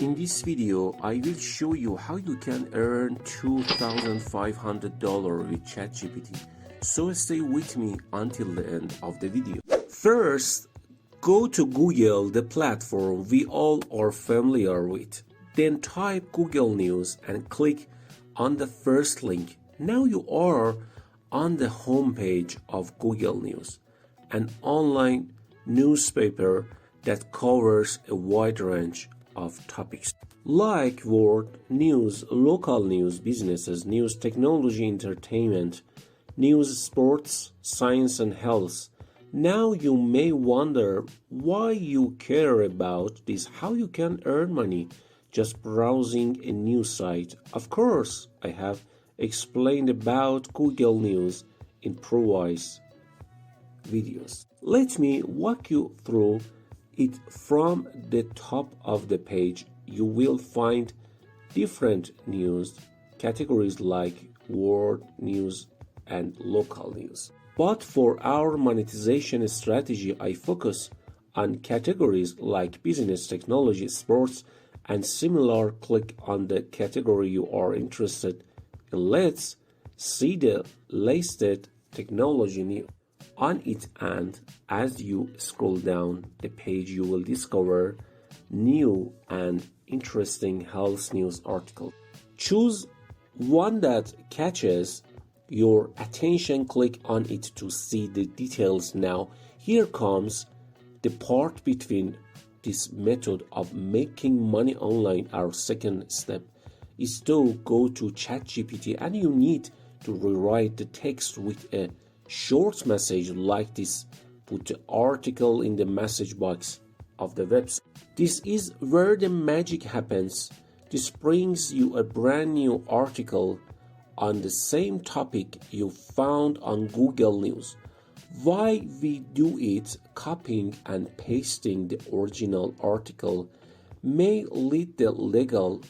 In this video, I will show you how you can earn $2,500 with ChatGPT. So stay with me until the end of the video. First, go to Google, the platform we all are familiar with. Then type Google News and click on the first link. Now you are on the homepage of Google News, an online newspaper that covers a wide range of topics like world news, local news, businesses, news, technology, entertainment, news, sports, science, and health. Now you may wonder why you care about this, how you can earn money just browsing a news site. Of course, I have explained about Google News in previous videos. Let me walk you through it. From the top of the page. You will find different news categories like world news and local news. But for our monetization strategy, I focus on categories like business, technology, sports, and similar. Click on the category you are interested in. Let's see the listed technology news on it, and as you scroll down the page you will discover new and interesting health news articles. Choose one that catches your attention. Click on it to see the details. Now here comes the part between this method of making money online. Our second step is to go to ChatGPT, and you need to rewrite the text with a short message like this. Put the article in the message box of the website. This is where the magic happens. This brings you a brand new article on the same topic you found on Google News. Why we do it, copying and pasting the original article may lead to legal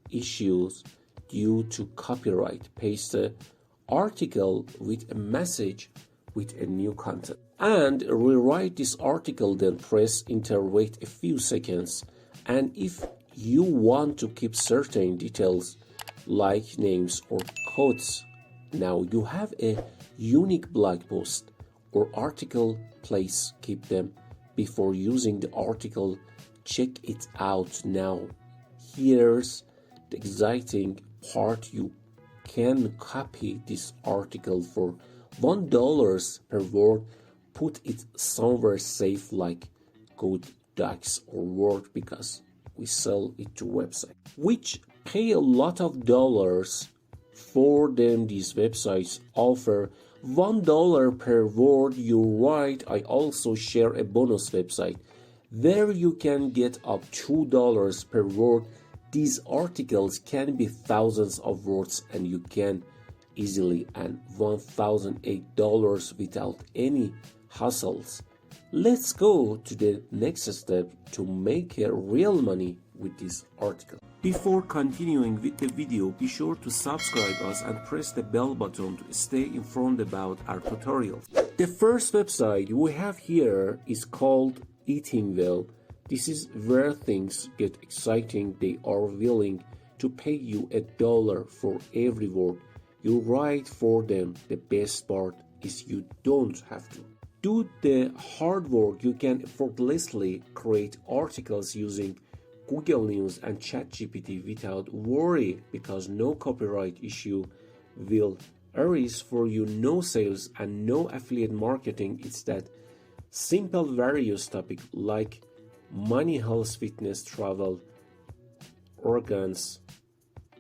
issues due to copyright. Paste the article with a message with a new content and rewrite this article, then press enter. Wait a few seconds, and if you want to keep certain details like names or quotes, now you have a unique blog post or article, please keep them before using the article. Check it out. Now here's the exciting part. You can copy this article for $1 per word. Put it somewhere safe like Google Docs or Word, because we sell it to websites which pay a lot of dollars for them. These websites offer $1 per word you write. I also share a bonus website there you can get up $2 per word. These articles can be thousands of words, and you can easily earn $1,008 without any hassles. Let's go to the next step to make real money with this article. Before continuing with the video, be sure to subscribe us and press the bell button to stay informed about our tutorials. The first website we have here is called Eating Well. This is where things get exciting. They are willing to pay you $1 for every word you write for them. The best part is you don't have to do the hard work. You can effortlessly create articles using Google News and ChatGPT without worry, because no copyright issue will arise for you, no sales and no affiliate marketing. It's that simple. Various topics like money, health, fitness, travel, organs,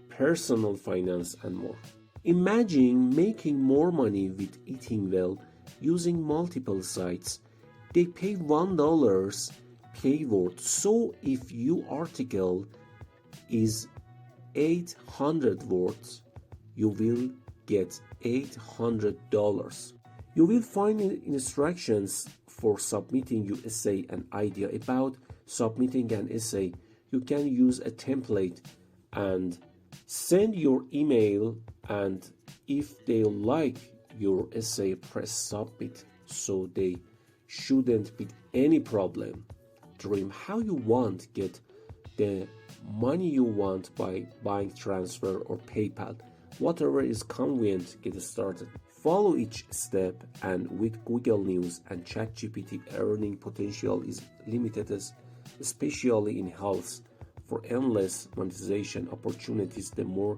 personal finance, and more. Imagine making more money with Eating Well using multiple sites. They pay $1 per word. So if your article is 800 words, you will get $800. You will find instructions for submitting your essay and idea. About submitting an essay, you can use a template and send your email, and if they like your essay, press submit. So they shouldn't be any problem. Dream how you want, get the money you want by bank transfer or PayPal. Whatever is convenient, get started. Follow each step, and with Google News and ChatGPT, earning potential is limited, especially in health. For endless monetization opportunities, the more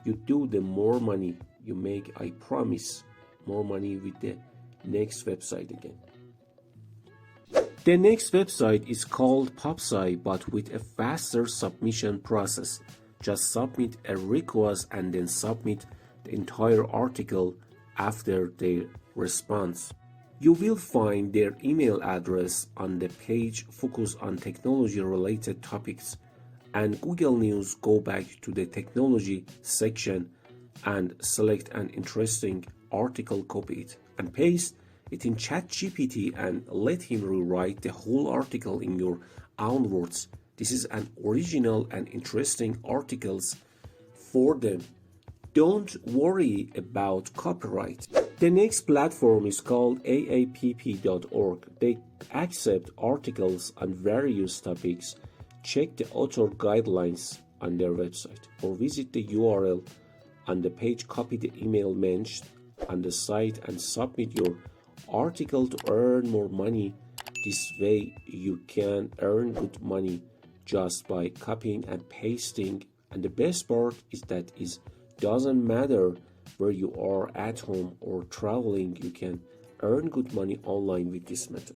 you do, the more money you make. I promise. More money with the next website again. The next website is called PopSci, but with a faster submission process. Just submit a request and then submit the entire article after their response. You will find their email address on the page. Focus on technology related topics, and Google News. Go back to the technology section and select an interesting article, copy it and paste it in ChatGPT and let him rewrite the whole article in your own words. This is an original and interesting articles for them. Don't worry about copyright. The next platform is called AAPP.org. They accept articles on various topics. Check the author guidelines on their website or visit the URL on the page, copy the email mentioned on the site and submit your article to earn more money. This way you can earn good money just by copying and pasting, and the best part is that it doesn't matter where you are, at home or traveling, you can earn good money online with this method.